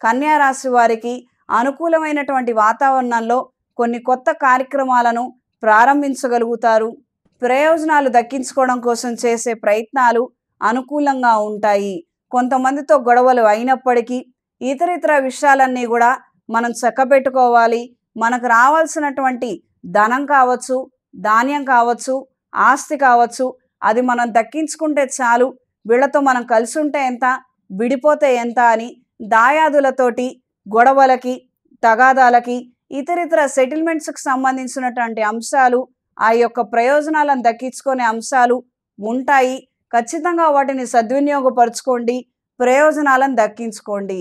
కన్యా రాశి వారికి అనుకూలమైనటువంటి వాతావరణంలో కొన్ని కొత్త కార్యక్రమాలను ప్రారంభించగలుగుతారు. ప్రయోజనాలు దక్కించుకోవడం కోసం చేసే ప్రయత్నాలు అనుకూలంగా ఉంటాయి. కొంతమందితో గొడవలు అయినప్పటికీ ఇతరితర విషయాలన్నీ కూడా మనం చక్కబెట్టుకోవాలి. మనకు రావాల్సినటువంటి ధనం కావచ్చు, ధాన్యం కావచ్చు, ఆస్తి కావచ్చు, అది మనం దక్కించుకుంటే చాలు. వీళ్ళతో మనం కలిసి ఉంటే ఎంత, విడిపోతే ఎంత అని దాయాదులతోటి గొడవలకి, తగాదాలకి, ఇతరితర సెటిల్మెంట్స్కి సంబంధించినటువంటి అంశాలు, ఆ యొక్క ప్రయోజనాలను దక్కించుకునే అంశాలు ఉంటాయి. ఖచ్చితంగా వాటిని సద్వినియోగపరుచుకోండి, ప్రయోజనాలను దక్కించుకోండి.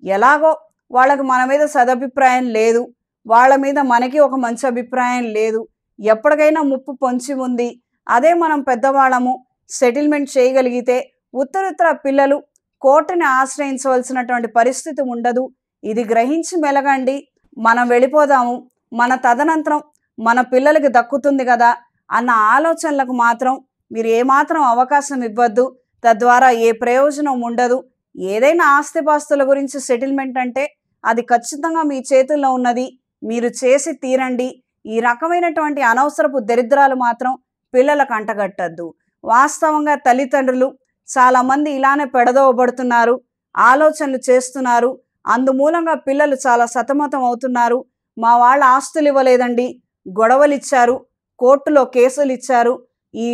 ఎలాగో వాళ్ళకి మన మీద సదభిప్రాయం లేదు, వాళ్ళ మీద మనకి ఒక మంచి అభిప్రాయం లేదు, ఎప్పటికైనా ముప్పు పొంచి ఉంది. అదే మనం పెద్దవాళ్ళము, సెటిల్మెంట్ చేయగలిగితే ఉత్తరితర పిల్లలు కోర్టుని ఆశ్రయించవలసినటువంటి పరిస్థితి ఉండదు. ఇది గ్రహించి మెలగండి. మనం వెళ్ళిపోదాము, మన తదనంతరం మన పిల్లలకి దక్కుతుంది కదా అన్న ఆలోచనలకు మాత్రం మీరు ఏమాత్రం అవకాశం ఇవ్వద్దు. తద్వారా ఏ ప్రయోజనం ఉండదు. ఏదైనా ఆస్తిపాస్తుల గురించి సెటిల్మెంట్ అంటే అది ఖచ్చితంగా మీ చేతుల్లో ఉన్నది, మీరు చేసి తీరండి. ఈ రకమైనటువంటి అనవసరపు దరిద్రాలు మాత్రం పిల్లలకు అంటగట్టద్దు. వాస్తవంగా తల్లిదండ్రులు చాలామంది ఇలానే పెడదోవబడుతున్నారు, ఆలోచనలు చేస్తున్నారు. అందుమూలంగా పిల్లలు చాలా సతమతం అవుతున్నారు. మా వాళ్ళ ఆస్తులు ఇవ్వలేదండి, గొడవలు ఇచ్చారు, కోర్టులో కేసులు ఇచ్చారు, ఈ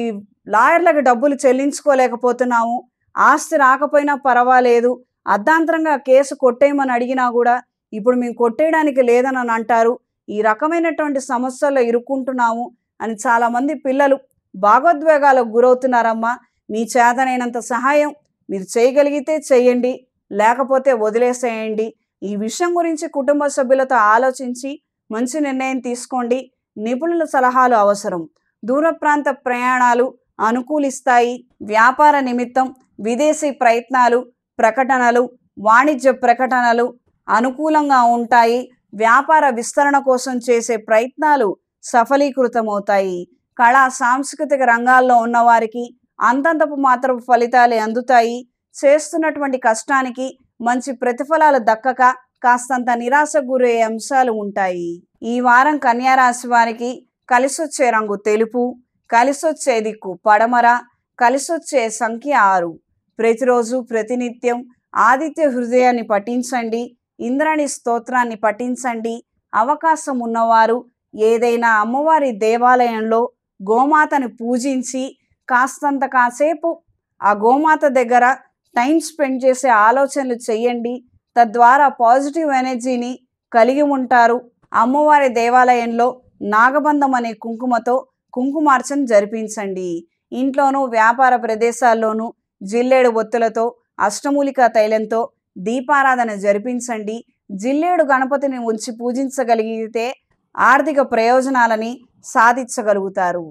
లాయర్లకు డబ్బులు చెల్లించుకోలేకపోతున్నాము, ఆస్తి రాకపోయినా పర్వాలేదు, అర్ధాంతరంగా కేసు కొట్టేయమని అడిగినా కూడా ఇప్పుడు మేము కొట్టేయడానికి లేదని అంటారు. ఈ రకమైనటువంటి సమస్యల్లో ఇరుక్కుంటున్నాము అని చాలామంది పిల్లలు భాగోద్వేగాలకు గురవుతున్నారమ్మా. మీ చేతనైనంత సహాయం మీరు చేయగలిగితే చేయండి, లేకపోతే వదిలేసేయండి. ఈ విషయం గురించి కుటుంబ సభ్యులతో ఆలోచించి మంచి నిర్ణయం తీసుకోండి. నిపుణుల సలహాలు అవసరం. దూర ప్రాంత ప్రయాణాలు అనుకూలిస్తాయి. వ్యాపార నిమిత్తం విదేశీ ప్రయత్నాలు, ప్రకటనలు, వాణిజ్య ప్రకటనలు అనుకూలంగా ఉంటాయి. వ్యాపార విస్తరణ కోసం చేసే ప్రయత్నాలు సఫలీకృతమవుతాయి. కళా సాంస్కృతిక రంగాల్లో ఉన్నవారికి అంతంతపు మాత్రపు ఫలితాలే అందుతాయి. చేస్తున్నటువంటి కష్టానికి మంచి ప్రతిఫలాలు దక్కక కాస్తంత నిరాశకు గురయ్యే అంశాలు ఉంటాయి. ఈ వారం కన్యా రాశి వారికి కలిసొచ్చే రంగు తెలుపు, కలిసొచ్చే దిక్కు పడమర, కలిసొచ్చే సంఖ్య 6. ప్రతిరోజు ప్రతినిత్యం ఆదిత్య హృదయాన్ని పఠించండి, ఇంద్రాణి స్తోత్రాన్ని పఠించండి. అవకాశం ఉన్నవారు ఏదైనా అమ్మవారి దేవాలయంలో గోమాతను పూజించి కాసేపు ఆ గోమాత దగ్గర టైం స్పెండ్ చేసే ఆలోచనలు చేయండి. తద్వారా పాజిటివ్ ఎనర్జీని కలిగి ఉంటారు. అమ్మవారి దేవాలయంలో నాగబంధం అనే కుంకుమతో కుంకుమార్చన జరిపించండి. ఇంట్లోనూ వ్యాపార ప్రదేశాల్లోనూ జిల్లేడు ఒత్తులతో అష్టమూలికా తైలంతో దీపారాధన జరిపించండి. జిల్లేడు గణపతిని ఉంచి పూజించగలిగితే ఆర్థిక ప్రయోజనాలని సాధించగలుగుతారు.